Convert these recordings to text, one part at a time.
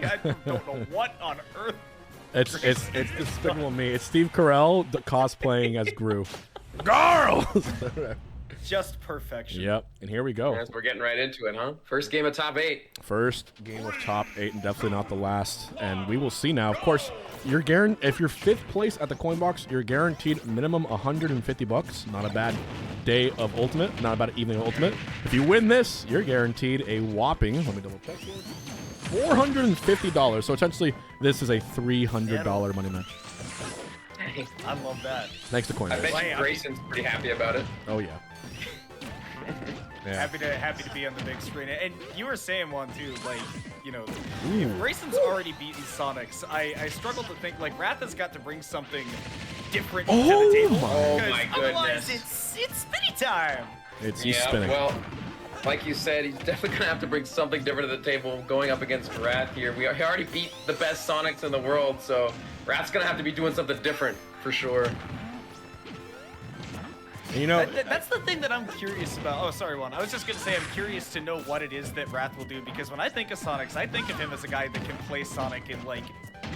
I don't know what on earth. It's Despicable Me. It's Steve Carell cosplaying as Gru. Girls! Just perfection. Yep, and here we go. Yes, we're getting right into it, huh? First game of top 8. First game of top 8, and definitely not the last. And we will see now. Of course, you're if you're 5th place at the Coinbox, you're guaranteed minimum $150. Not a bad day of Ultimate. Not a bad evening of Ultimate. If you win this, you're guaranteed a whopping, let me double check here, $450. So essentially, this is a $300 money match. I love that. Thanks to Coinbox. I bet you Grayson's pretty happy about it. Oh yeah. Yeah. Happy to be on the big screen. And you were saying one too, like, you know, Ooh. Grayson's already beaten Sonics. I struggle to think, like, Wrath has got to bring something different to Oh the table. Oh because my otherwise goodness. it's spinny time. He's spinning. Well, like you said, he's definitely going to have to bring something different to the table going up against Wrath here. He already beat the best Sonics in the world, so Wrath's going to have to be doing something different for sure. And you know, That's the thing that I'm curious about. Oh, sorry, Juan. I was just going to say I'm curious to know what it is that Wrath will do, because when I think of Sonics, I think of him as a guy that can play Sonic in, like,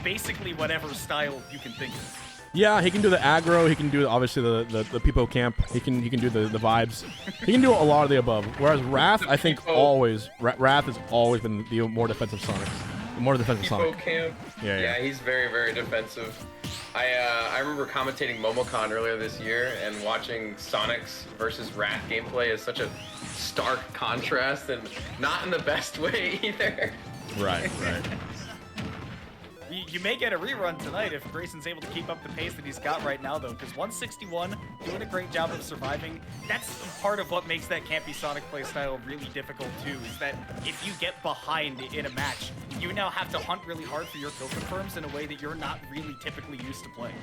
basically whatever style you can think of. yeah, he can do the aggro. He can do obviously the Peepo camp. He can do the vibes. He can do a lot of the above. Whereas Wrath, I think Wrath has always been the more defensive Sonic. The more defensive Sonic. Camp. Yeah, he's very, very defensive. I remember commentating MomoCon earlier this year, and watching Sonic's versus Wrath gameplay is such a stark contrast, and not in the best way either. Right. You may get a rerun tonight if Grayson's able to keep up the pace that he's got right now, though, because 161, doing a great job of surviving. That's part of what makes that campy Sonic playstyle really difficult, too, is that if you get behind in a match, you now have to hunt really hard for your kill confirms in a way that you're not really typically used to playing.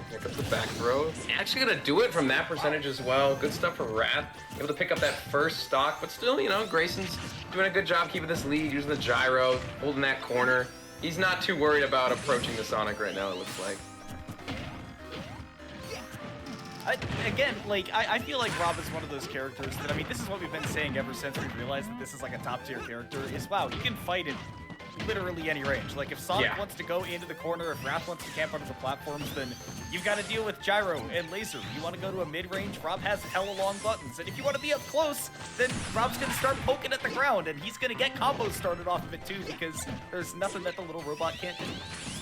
Here comes the back throw. Actually gonna do it from that percentage as well. Good stuff for Wrath. Able to pick up that first stock, but still, you know, Grayson's doing a good job keeping this lead, using the gyro, holding that corner. He's not too worried about approaching the Sonic right now, it looks like. I feel like Rob is one of those characters that, I mean, this is what we've been saying ever since we realized that this is like a top tier character, is wow, you can fight in literally any range. Like, if Sonic wants to go into the corner, if Wrath wants to camp under the platforms, then you've got to deal with gyro and laser. You want to go to a mid-range, Rob has hella long buttons. And if you want to be up close, then Rob's going to start poking at the ground, and he's going to get combos started off of it too, because there's nothing that the little robot can't do.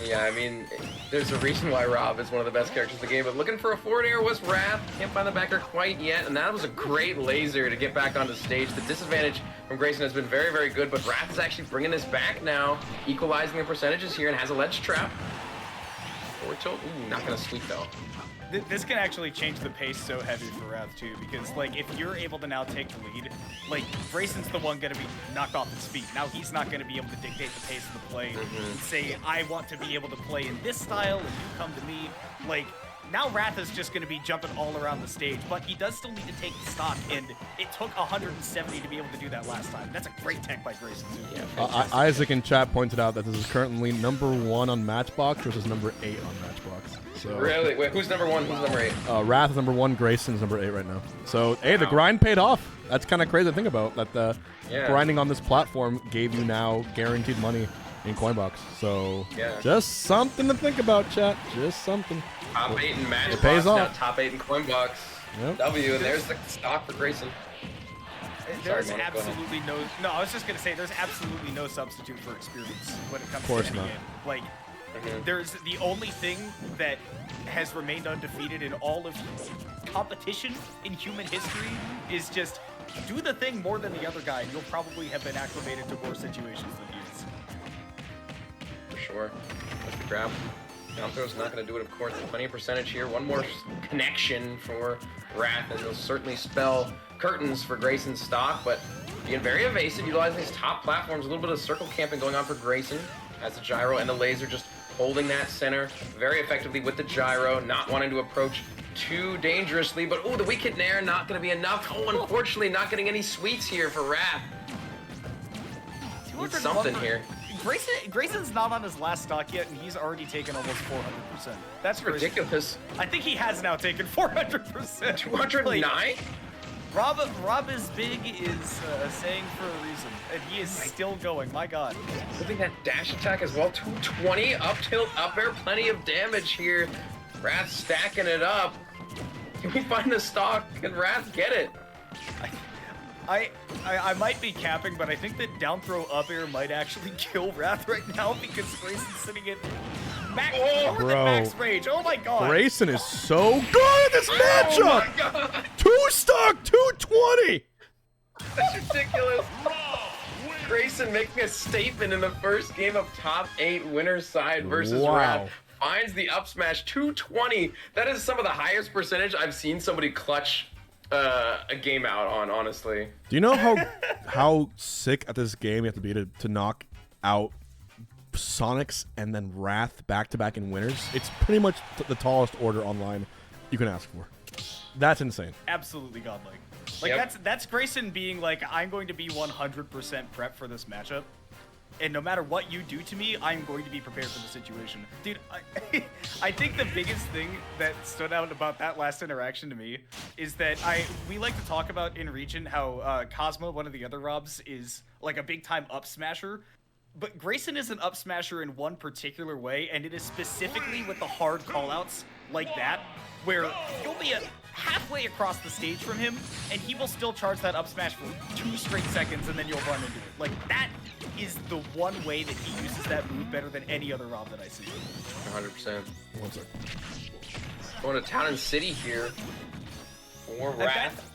Yeah, I mean, there's a reason why Rob is one of the best characters in the game, but looking for a forward air was Wrath. Can't find the backer quite yet, and that was a great laser to get back onto stage. The disadvantage from Grayson has been very, very good, but Wrath is actually bringing this back now, equalizing the percentages here, and has a ledge trap. Forward tilt, ooh, not gonna sweep though. This can actually change the pace so heavy for Wrath too, because like if you're able to now take the lead, like Grayson's the one gonna be knocked off his feet. Now he's not gonna be able to dictate the pace of the play and say, I want to be able to play in this style and you come to me. Like, now Wrath is just going to be jumping all around the stage, but he does still need to take the stock, and it took 170 to be able to do that last time. That's a great tech by Grayson, too. Yeah, Isaac in chat pointed out that this is currently #1 on Matchbox versus #8 on Matchbox. So, Really? Wait, who's number 1? Who's number 8? Wrath is #1, Grayson's #8 right now. So, hey, the grind paid off. That's kind of crazy to think about, that the grinding on this platform gave you now guaranteed money in Coinbox. So, just something to think about, chat. Just something. Top 8 in Matchbox, it pays now off. top 8 in Coinbox. Yep. W, and there's the stock for Grayson. There's absolutely no, I was just going to say, there's absolutely no substitute for experience when it comes to any game. Like, there's the only thing that has remained undefeated in all of competition in human history is just do the thing more than the other guy, and you'll probably have been acclimated to worse situations than he is. For sure. That's the grab. Down throw's not going to do it, of course. There's plenty of percentage here. One more connection for Wrath, and it'll certainly spell curtains for Grayson's stock, but being very evasive, utilizing these top platforms. A little bit of circle camping going on for Grayson as the gyro and the laser just holding that center very effectively with the gyro, not wanting to approach too dangerously, but oh, the weak hit nair not going to be enough. Oh, unfortunately, not getting any sweets here for Wrath. Need something here. Grayson's not on his last stock yet, and he's already taken almost 400%. That's ridiculous. I think he has now taken 400%. 209? Rob is big is a saying for a reason, and he is still going. My God. Look at that dash attack as well. 220 up tilt, up air, plenty of damage here. Wrath stacking it up. Can we find the stock? Can Wrath get it? I might be capping, but I think that down throw up air might actually kill Wrath right now because Grayson's sitting in max rage. Oh my God. Grayson is so good at this matchup. Oh my God. 2 stock, 220. That's ridiculous. Grayson making a statement in the first game of top 8 winner's side versus Wrath. Finds the up smash 220. That is some of the highest percentage I've seen somebody clutch a game out on, honestly. Do you know how sick at this game you have to be to knock out Sonics and then Wrath back-to-back in winners? It's pretty much the tallest order online you can ask for. That's insane. Absolutely godlike. Like that's Grayson being like, I'm going to be 100% prep for this matchup. And no matter what you do to me, I'm going to be prepared for the situation. Dude, I think the biggest thing that stood out about that last interaction to me is that we like to talk about in Region how Cosmo, one of the other Robs, is like a big-time up smasher. But Grayson is an up smasher in one particular way, and it is specifically with the hard callouts like that, where you'll be halfway across the stage from him, and he will still charge that up smash for 2 straight seconds, and then you'll run into it. Like, that is the one way that he uses that move better than any other Rob that I see. 100%. 1 second. Going to Town and City here for Wrath.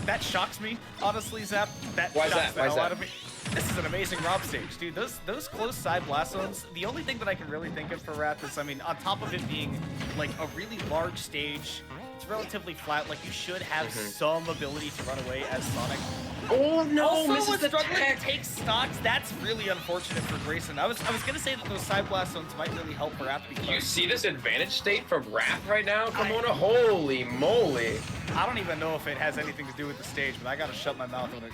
That shocks me, honestly, Zap. Why is shocks that? the hell out of me. This is an amazing Rob stage, dude. Those close side blast zones, the only thing that I can really think of for Wrath is, I mean, on top of it being like a really large stage, it's relatively flat, like you should have some ability to run away as Sonic. Oh no, also, misses the struggling tech. to take stocks, that's really unfortunate for Grayson. I was gonna say that those side blast zones might really help for Wrath because You see this advantage state from Wrath right now? Kimona, holy moly. I don't even know if it has anything to do with the stage, but I gotta shut my mouth when it,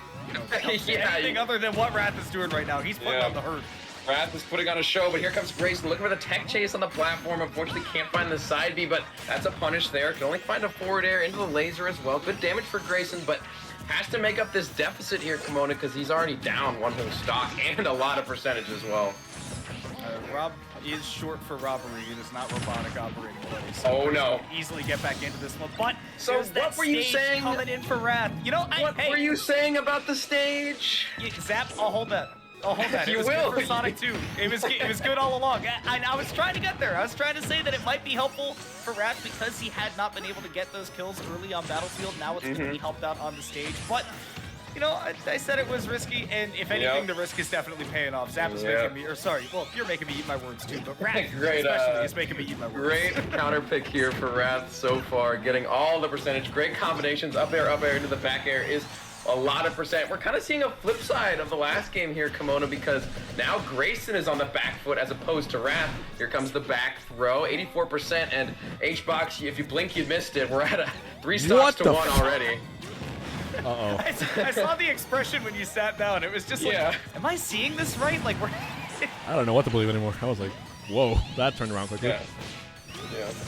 comes to Yeah, anything other than what Wrath is doing right now. He's putting on the hurt. Wrath is putting on a show, but here comes Grayson looking for the tech chase on the platform. Unfortunately, can't find the side B, but that's a punish there. Can only find a forward air into the laser as well. Good damage for Grayson, but has to make up this deficit here, Kimona, because he's already down 1 whole stock and a lot of percentage as well. Rob is short for robbery. It is not robotic operating buddy. So Oh no. Easily get back into this one. But So there's that what were you stage saying? coming in for Wrath. You know, What were you saying about the stage? Zap, I'll hold that. I'll hold that. It You was will. good for Sonic 2. It was good all along. I was trying to get there. I was trying to say that it might be helpful for Wrath because he had not been able to get those kills early on Battlefield. Now it's going to be helped out on the stage. But you know, I said it was risky, and if anything, the risk is definitely paying off. Zap is making me, or sorry, well, you're making me eat my words too, but Wrath especially is making me eat my words. Great counter pick here for Wrath so far, getting all the percentage. Great combinations, up air into the back air is a lot of percent. We're kind of seeing a flip side of the last game here, Kimona, because now Grayson is on the back foot as opposed to Wrath. Here comes the back throw, 84%, and Hbox, if you blink, you missed it. We're at a 3 stocks to 1 already. Uh-oh. I saw the expression when you sat down. It was just like, am I seeing this right? Like, we're... I don't know what to believe anymore. I was like, whoa, that turned around quickly. Yeah,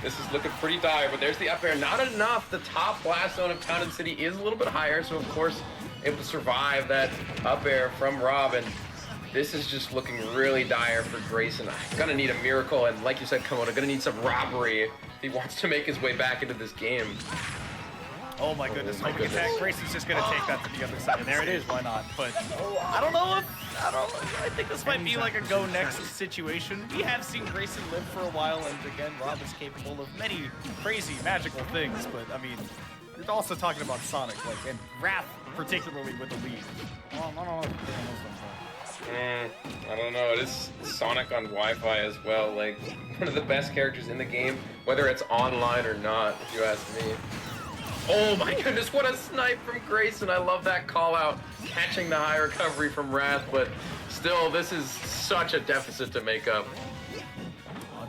this is looking pretty dire, but there's the up air. Not enough. The top blast zone of Town and City is a little bit higher, so of course able to survive that up air from Rob, and this is just looking really dire for Grayson. Gonna need a miracle, and like you said, Kimona, gonna need some robbery if he wants to make his way back into this game. Oh my goodness, homing attack. Grayson's just gonna take that to the other side, and there it is, why not? But I don't know I think this might be like a go next situation. We have seen Grayson live for a while, and again, Rob is capable of many crazy, magical things, but I mean, you're also talking about Sonic, like, and Wrath particularly with the lead. Well, I don't know what I don't know. It is Sonic on Wi-Fi as well. Like, one of the best characters in the game, whether it's online or not, if you ask me. Oh my goodness, what a snipe from Grayson. I love that call out, catching the high recovery from Wrath, but still, this is such a deficit to make up.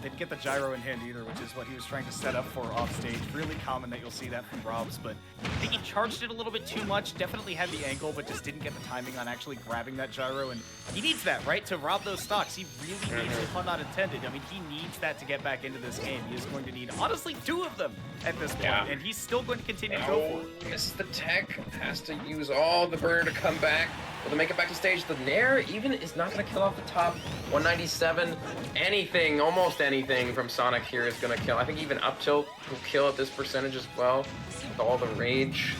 Didn't get the gyro in hand either, which is what he was trying to set up for off stage. Really common that you'll see that from Robs, but I think he charged it a little bit too much. Definitely had the angle, but just didn't get the timing on actually grabbing that gyro. And he needs that, right, to rob those stocks. He really needs it, pun not intended. I mean, he needs that to get back into this game. He is going to need, honestly, 2 of them at this point, and he's still going to continue to go for it. Misses the tech, has to use all the burner to come back. Will they make it back to stage? The Nair even is not going to kill off the top. 197. Anything, almost anything from Sonic here is going to kill. I think even up tilt will kill at this percentage as well. With all the rage.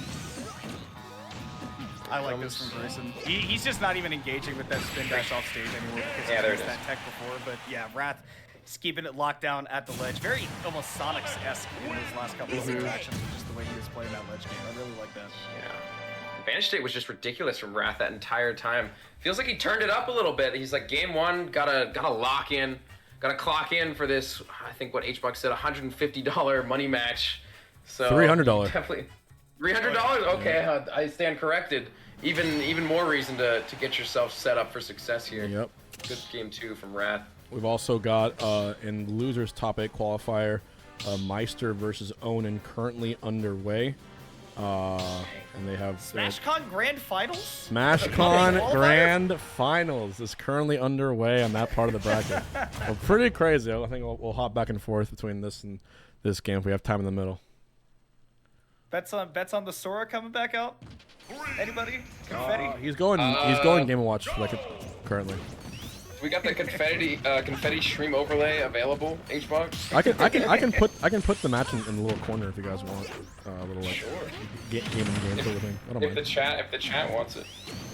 I like this from Grayson. He's just not even engaging with that spin dash off stage anymore because he used that tech before. But yeah, Wrath is keeping it locked down at the ledge. Very almost Sonic's-esque in those last couple of interactions with just the way he was playing that ledge game. I really like that. Yeah. Advantage state was just ridiculous from Wrath that entire time. Feels like he turned it up a little bit. He's like, game 1, gotta lock in, gotta clock in for this. I think what Hbuck said, $150 money match. So $300. Definitely $300. Okay, I stand corrected. Even more reason to get yourself set up for success here. Yep. Good game 2 from Wrath. We've also got in losers top 8 qualifier, Meister versus Onan currently underway. And they have SmashCon Grand Finals? SmashCon Grand Finals is currently underway on that part of the bracket. Well, pretty crazy. I think we'll hop back and forth between this and this game if we have time in the middle. Bets on the Sora coming back out? Anybody? Confetti? He's going Game & Watch like currently. We got the confetti stream overlay available. Hbox. I can put the match in the little corner if you guys want a little like game sort of thing. I don't mind. If the chat wants it.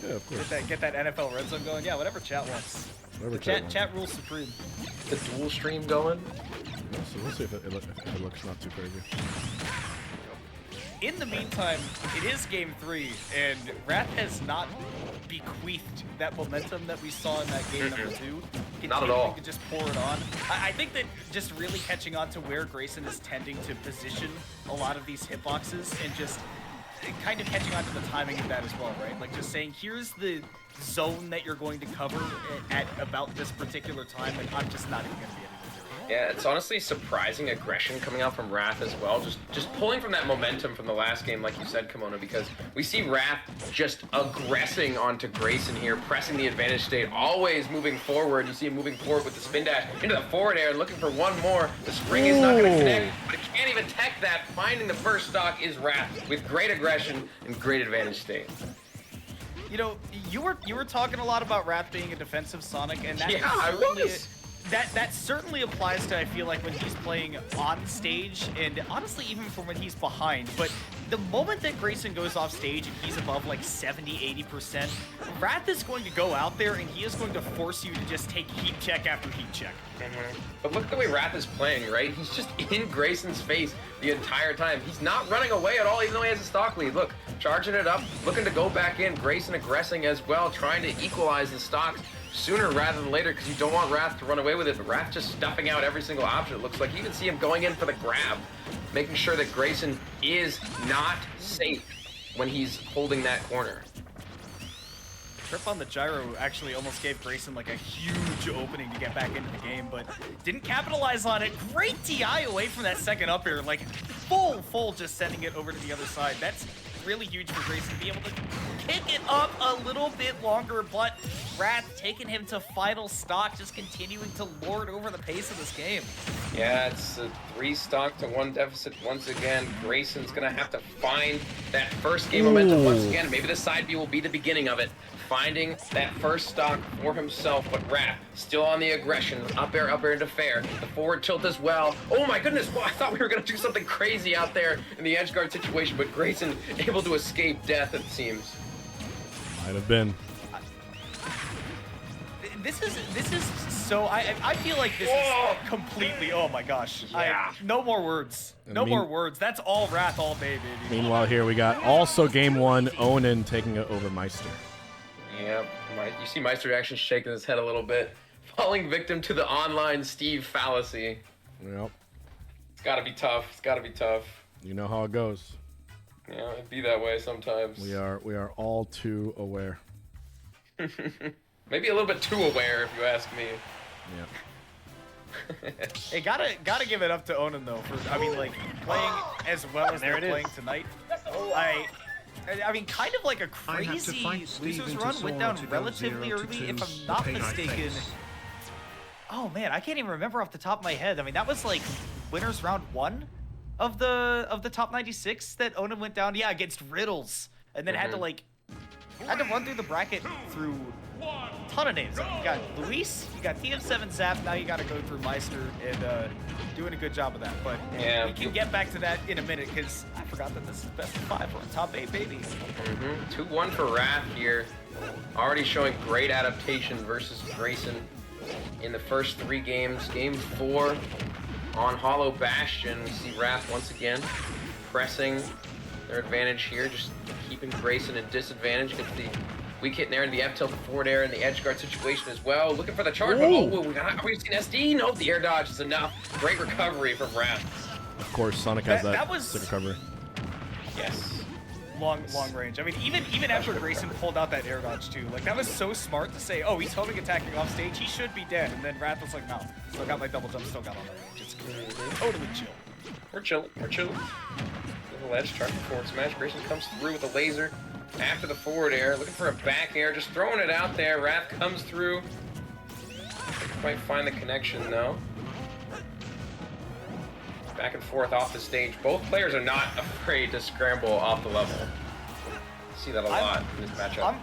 Yeah, of course. Get that NFL red zone going. Yeah, whatever chat wants. Whatever chat rules supreme. The dual stream going. So we'll see if it looks not too crazy. In the meantime, it is game 3, and Wrath has not bequeathed that momentum that we saw in that game number 2. Not at all. To just pour it on. I think that just really catching on to where Grayson is tending to position a lot of these hitboxes and just kind of catching on to the timing of that as well, right? Like just saying, here's the zone that you're going to cover at about this particular time, and I'm just not even going to be able to do it. Yeah, it's honestly surprising aggression coming out from Wrath as well. Just pulling from that momentum from the last game, like you said, Kimona, because we see Wrath just aggressing onto Grayson here, pressing the advantage state, always moving forward. You see him moving forward with the spin dash into the forward air, looking for one more. The spring is not going to connect, but it can't even tech that. Finding the first stock is Wrath with great aggression and great advantage state. You know, you were talking a lot about Wrath being a defensive Sonic, and that that certainly applies to, I feel like, when he's playing on stage, and honestly even from when he's behind. But the moment that Grayson goes off stage and he's above like 70-80%, Wrath is going to go out there and he is going to force you to just take heat check after heat check. But look at the way Wrath is playing, right? He's just in Grayson's face the entire time. He's not running away at all, even though he has a stock lead. Look, charging it up, looking to go back in. Grayson aggressing as well, trying to equalize the stocks sooner rather than later, because you don't want Wrath to run away with it. But Wrath just stuffing out every single option. It looks like you even see him going in for the grab, making sure that Grayson is not safe when he's holding that corner. Trip on the gyro actually almost gave Grayson like a huge opening to get back into the game, but didn't capitalize on it. Great TI away from that second up air, like full just sending it over to the other side. That's really huge for Grayson to be able to kick it up a little bit longer, but Wrath taking him to final stock, just continuing to lord over the pace of this game. Yeah, it's a 3 stock to 1 deficit once again. Grayson's gonna have to find that first game momentum once again. Maybe the side B will be the beginning of it. Finding that first stock for himself, but Wrath still on the aggression. Up air into fair. The forward tilt as well. Oh my goodness, well, I thought we were gonna do something crazy out there in the edge guard situation, but Grayson able to escape death, it seems. Might have been. This is so, I feel like this is completely, oh my gosh. Yeah. No more words. No more words. That's all Wrath all day, baby. Meanwhile, here we got also game 1, Onan taking it over Meister. Yep, you see Meister actually shaking his head a little bit, falling victim to the online Steve fallacy. Yep. It's gotta be tough. It's gotta be tough. You know how it goes. Yeah, it'd be that way sometimes. We are all too aware. Maybe a little bit too aware, if you ask me. Yeah. Hey, gotta give it up to Onan though for like playing as well as they're playing tonight. I mean, kind of like a crazy losers run went down relatively early, if I'm not mistaken. Oh man, I can't even remember off the top of my head. I mean, that was like winners round 1 of the top 96 that Onan went down. Yeah, against Riddles, and then had to run through the bracket through a ton of names. You got Luis, you got TF7 Zap, now you got to go through Meister, and doing a good job of that. But yeah, we can get back to that in a minute, because I forgot that this is best of 5. We're on top 8, baby. 2-1 for Wrath here. Already showing great adaptation versus Grayson in the first 3 games. Game 4 on Hollow Bastion, we see Wrath once again pressing their advantage here, just keeping Grayson in disadvantage. Gets the weak hit in there, and the F tilt, the forward air, and the edge guard situation as well. Looking for the charge, but we've seen SD. No, the air dodge is enough. Great recovery from Wrath. Of course, Sonic has that sick recovery. Yes. Long range. I mean, even after Grayson pulled out that air dodge too, like that was so smart to say, oh, he's homing attacking off stage, he should be dead. And then Wrath was like, no, still got my double jump, still got all that range. It's totally chill. We're chilling. Little ledge, charging forward smash. Grayson comes through with a laser after the forward air, looking for a back air, just throwing it out there. Wrath comes through. Didn't quite find the connection though. Back and forth off the stage. Both players are not afraid to scramble off the level. See that a lot in this matchup.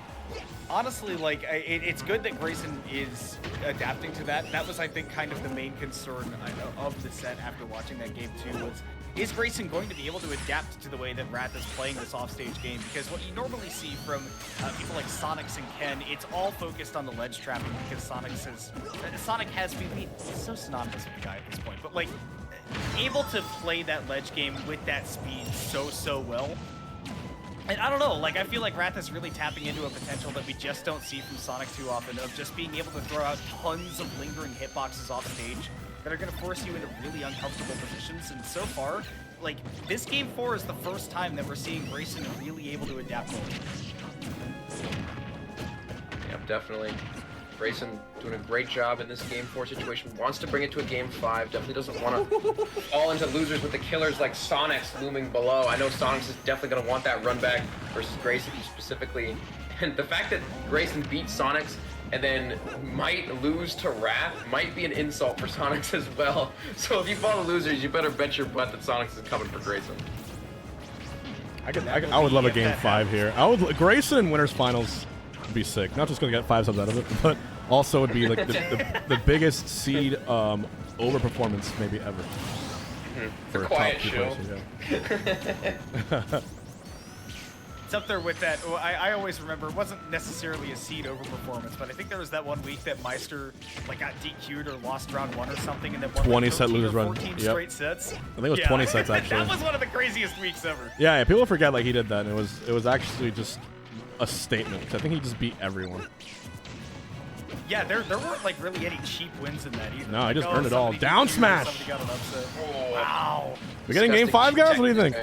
Honestly, like, it's good that Grayson is adapting to that. That was, I think, kind of the main concern of the set after watching that game too, was, is Grayson going to be able to adapt to the way that Wrath is playing this offstage game? Because what you normally see from people like Sonics and Ken, it's all focused on the ledge trapping, because Sonic has been so synonymous with the guy at this point, but like, able to play that ledge game with that speed so well. And I don't know, like, I feel like Wrath is really tapping into a potential that we just don't see from Sonic too often, of just being able to throw out tons of lingering hitboxes off stage that are going to force you into really uncomfortable positions. And so far, like, this Game 4 is the first time that we're seeing Grayson really able to adapt more. Yep, definitely. Grayson doing a great job in this Game 4 situation. Wants to bring it to a Game 5. Definitely doesn't want to fall into losers with the killers like Sonics looming below. I know Sonics is definitely going to want that run back versus Grayson specifically. And the fact that Grayson beats Sonics and then might lose to Wrath might be an insult for Sonics as well. So if you fall to losers, you better bet your butt that Sonics is coming for Grayson. I would love a Game 5 here. Grayson in Winners Finals would be sick. Not just going to get 5 subs out of it, but also would be like the biggest seed overperformance maybe ever. For a quiet show. It's up there with that. I always remember, it wasn't necessarily a seed overperformance, but I think there was that one week that Meister like got DQ'd or lost round 1 or something, and then won 20 like set losers run. 14 straight sets. I think it was 20 sets actually. That was one of the craziest weeks ever. Yeah, people forget like he did that, and it was actually just a statement. I think he just beat everyone. Yeah, there weren't like really any cheap wins in that either. No, I just earned it all. Down smash! Got an upset. Wow. We getting Game 5, guys? What do you think?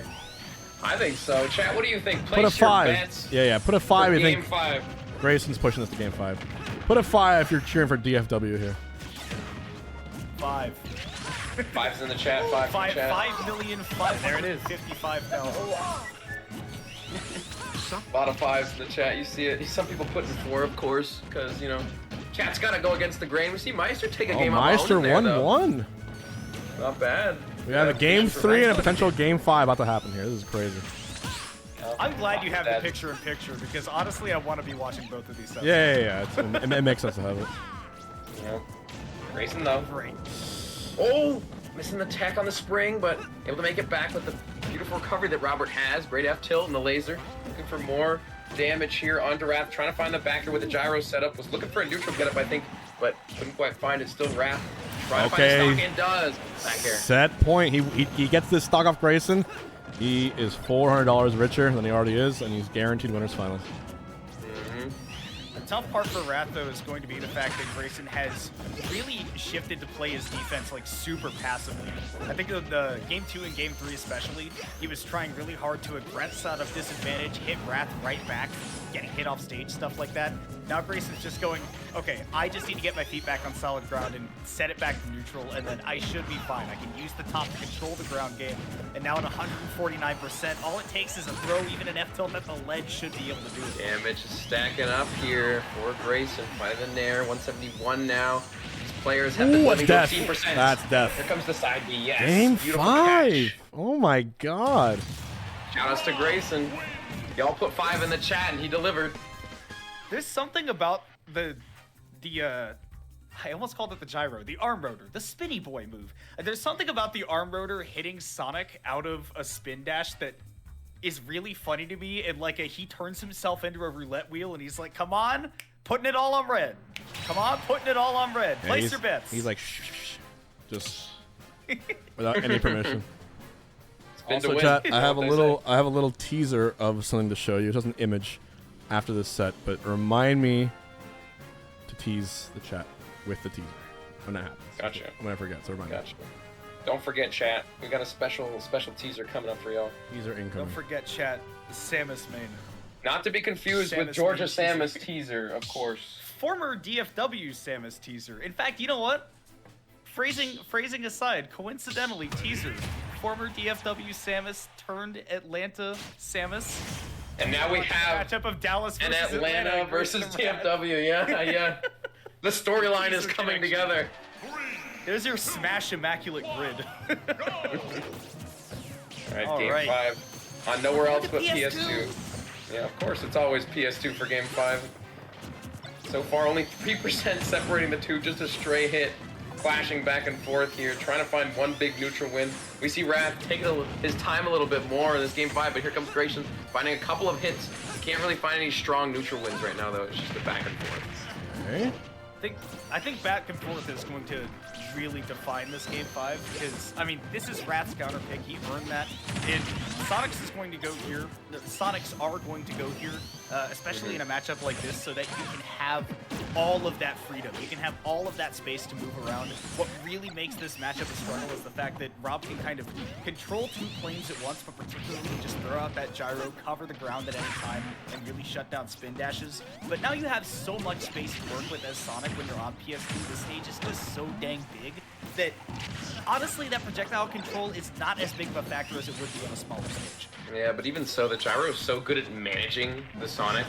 I think so. Chat, what do you think? Put a 5. Bets yeah, put a 5. I think Game 5. Grayson's pushing us to Game 5. Put a 5 if you're cheering for DFW here. 5. 5's in the chat. 5 in the chat. 5,555,000. A lot of 5s in the chat. You see it. Some people putting 4, of course, because, you know, chat's got to go against the grain. We see Meister take a game on Meister 1-1. Not bad. We have a Game 3 and a potential Game 5 about to happen here. This is crazy. I'm glad you have the picture-in-picture, because honestly, I want to be watching both of these sets. Yeah. It makes sense to have it. Yeah. Grayson, though. Great. Oh! Missing the tech on the spring, but able to make it back with the beautiful recovery that Robert has. Great F tilt and the laser. Looking for more damage here onto Wrath. Trying to find the backer with the gyro setup. Was looking for a neutral getup, I think, but couldn't quite find it. Still Wrath. Trying to find the stock and does. Back here. Set point. He gets this stock off Grayson. He is $400 richer than he already is, and he's guaranteed Winners Finals. The tough part for Wrath, though, is going to be the fact that Grayson has really shifted to play his defense like super passively. I think the Game 2 and Game 3 especially, he was trying really hard to aggress out of disadvantage, hit Wrath right back, getting hit off stage, stuff like that. Now Grayson's just going, okay, I just need to get my feet back on solid ground and set it back to neutral, and then I should be fine. I can use the top to control the ground game. And now at 149%, all it takes is a throw, even an F-tilt at the ledge should be able to do it. Damage is stacking up here for Grayson. Finding the Nair, 171 now. These players have been living 15%. That's death. Here comes the side B, yes. Game Beautiful 5. catch. Oh my god. Shout outs to Grayson. Y'all put 5 in the chat and he delivered. There's something about the I almost called it the gyro, the arm rotor, the spinny boy move. There's something about the arm rotor hitting Sonic out of a spin dash that is really funny to me. And like he turns himself into a roulette wheel and he's like, come on, putting it all on red. Come on, putting it all on red. Yeah, Place your bets. He's like, shh, just without any permission. Also, chat, I have a little teaser of something to show you. Just an image after this set, but remind me to tease the chat with the teaser when that happens. Gotcha. When I forget, so remind me. Don't forget, chat. We got a special teaser coming up for y'all. Teaser incoming. Don't forget, chat, Samus main. Not to be confused with Georgia Samus teaser, of course. Former DFW Samus teaser. In fact, you know what? Phrasing aside, coincidentally, teaser. Former DFW Samus turned Atlanta Samus. And now we have matchup of Dallas and versus Atlanta versus DFW. Yeah. The storyline is coming together. There's your Smash Immaculate Grid. All right, game 5. On nowhere else but PS2. Yeah, of course, it's always PS2 for game 5. So far, only 3% separating the two, just a stray hit. Clashing back and forth here, trying to find one big neutral win. We see Wrath taking his time a little bit more in this game 5, but here comes Grayson finding a couple of hits. Can't really find any strong neutral wins right now, though. It's just a back and forth. Okay. I think back and forth is going to really define this game 5 because, I mean, this is Wrath's counter pick. He earned that. And Sonics is going to go here. The Sonics are going to go here, especially in a matchup like this, so that you can have all of that freedom. You can have all of that space to move around. What really makes this matchup a struggle is the fact that Rob can kind of control 2 planes at once, but particularly just throw out that gyro, cover the ground at any time, and really shut down spin dashes. But now you have so much space to work with as Sonic when you're on PS2. This stage is just so dang big that honestly that projectile control is not as big of a factor as it would be on a smaller stage. Yeah, but even so, the gyro is so good at managing the Sonic.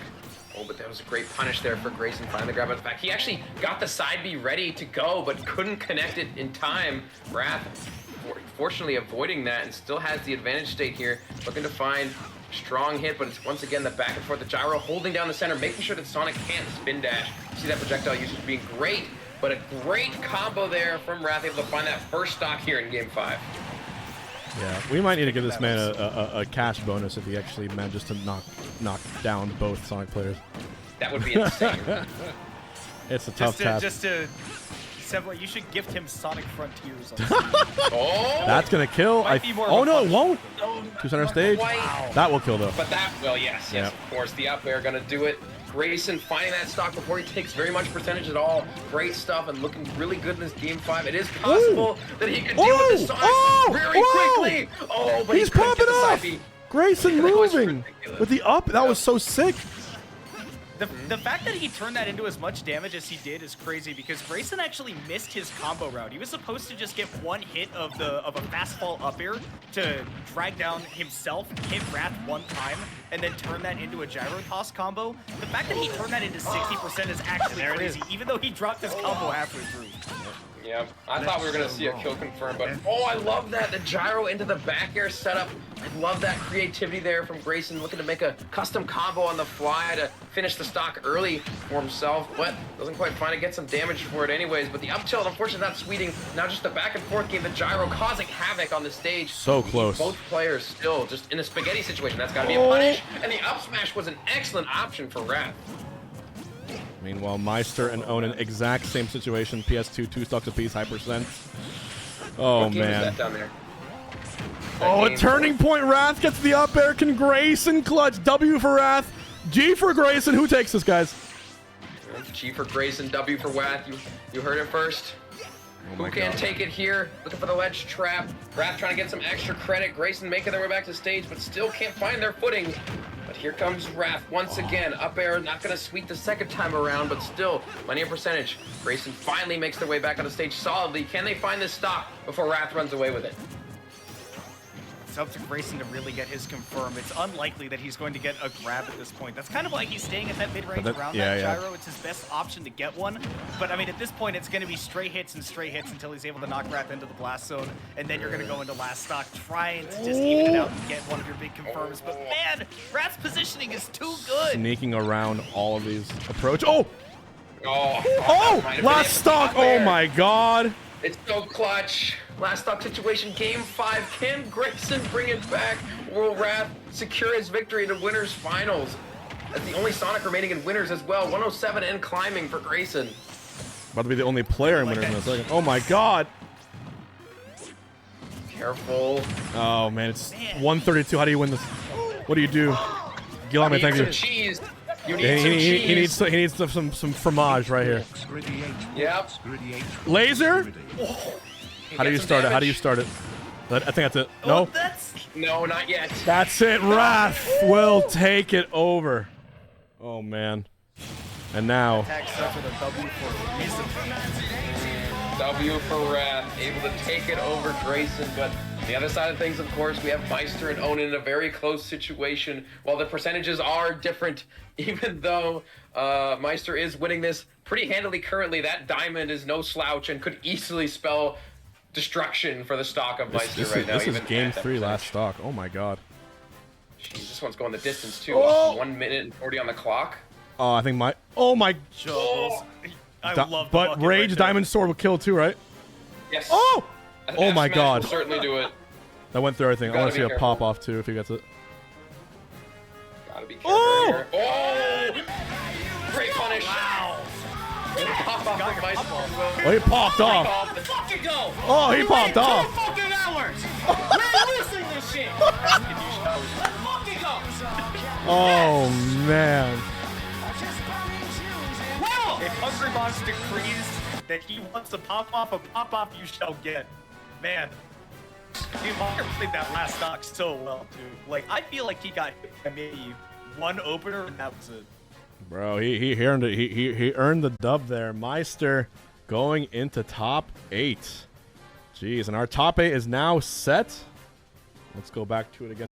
Oh, but that was a great punish there for Grayson, finding the grab. In fact, he actually got the side B ready to go, but couldn't connect it in time. Wrath, fortunately avoiding that, and still has the advantage state here. Looking to find a strong hit, but it's once again the back and forth. The gyro holding down the center, making sure that Sonic can't spin dash. See that projectile usage being great, but a great combo there from Wrath, able to find that first stock here in game 5. Yeah, we might need to give this man a cash bonus if he actually manages to knock down both Sonic players. That would be insane. It's a tough task. You should gift him Sonic Frontiers. Oh! That's gonna kill. Oh no, it won't. To center stage. Wow. That will kill though. But that will, yes, Yep. of course. The up air gonna do it. Grayson finding that stock before he takes very much percentage at all. Great stuff and looking really good in this game 5. It is possible that he could deal with this Sonic very quickly. Oh, but he's popping off. Grayson moving with the up. That was so sick. The fact that he turned that into as much damage as he did is crazy because Grayson actually missed his combo route. He was supposed to just get one hit of a fast fall up air to drag down himself, hit Wrath one time, and then turn that into a gyro toss combo. The fact that he turned that into 60% is actually crazy, even though he dropped his combo halfway through. Yeah, I thought we were going to see a kill confirm, but oh, I love that. The gyro into the back air setup. I love that creativity there from Grayson, looking to make a custom combo on the fly to finish the stock early for himself, but doesn't quite find it, get some damage for it anyways. But the up tilt, unfortunately, not sweeting. Now just the back and forth game, the gyro causing havoc on the stage. So close. Both players still just in a spaghetti situation. That's got to be a punish. And the up smash was an excellent option for Wrath. Meanwhile, Meister and Onan, exact same situation. PS2, 2 stocks apiece, high percent. Oh, What game is man. that down there? Oh, a turning point. Wrath gets the up air. Can Grayson clutch? W for Wrath. G for Grayson. Who takes this, guys? G for Grayson, W for Wrath. You heard it first. Who can take it here? Looking for the ledge trap. Wrath trying to get some extra credit. Grayson making their way back to stage, but still can't find their footing. But here comes Wrath once again. Up air, not going to sweep the second time around, but still, plenty of percentage. Grayson finally makes their way back on the stage solidly. Can they find this stock before Wrath runs away with it? It's up to Grayson to really get his confirmed. It's unlikely that he's going to get a grab at this point. That's kind of why he's staying at that mid-range around that gyro. It's his best option to get one. But, I mean, at this point, it's going to be straight hits and straight hits until he's able to knock Wrath into the blast zone. And then you're going to go into last stock trying to just even it out and get one of your big confirms. But, man, Wrath's positioning is too good. Sneaking around all of these approach. Oh! Oh! Last stock! Oh, my God! It's so clutch. Last stock situation, game 5. Can Grayson bring it back? Will Wrath secure his victory in the winners finals? That's the only Sonic remaining in winners as well. 107 and climbing for Grayson. About to be the only player in winners in a second. Oh my God! Careful. Oh man, it's 132. How do you win this? What do you do? Gilame, thank you. Cheese. You need some cheese. He needs some fromage right here. Yep. Laser? How do you start it? How do you start it? I think that's it. No? No, not yet. That's it. Wrath will take it over. Oh, man. And now... W for Wrath, able to take it over Grayson, but the other side of things, of course, we have Meister and Onin in a very close situation. While the percentages are different, even though Meister is winning this pretty handily currently, that diamond is no slouch and could easily spell destruction for the stock of Meister right now. This is game 3 last stock. Oh my God. Jeez, this one's going the distance too. 1 minute and 40 on the clock. Oh, I think my... Oh my... I love but Rage Diamond Sword will kill too, right? Yes. Oh! Oh my God. Will certainly do it. That went through everything. I want to see a pop off too if he gets it. Gotta be careful here. Oh! Great punish. Wow. Pop off the Meister. Oh, he popped off. Fucking go. Oh, he popped off. 2 fucking hours. We're losing this shit. Let's fucking go. Oh man. If Hungrybox decrees that he wants to pop off you shall get. Man, dude, Walker played that last stock so well, dude. Like, I feel like he got hit by maybe 1 opener, and that was it. Bro, he earned it. He earned the dub there. Meister going into top 8. Jeez, and our top 8 is now set. Let's go back to it again.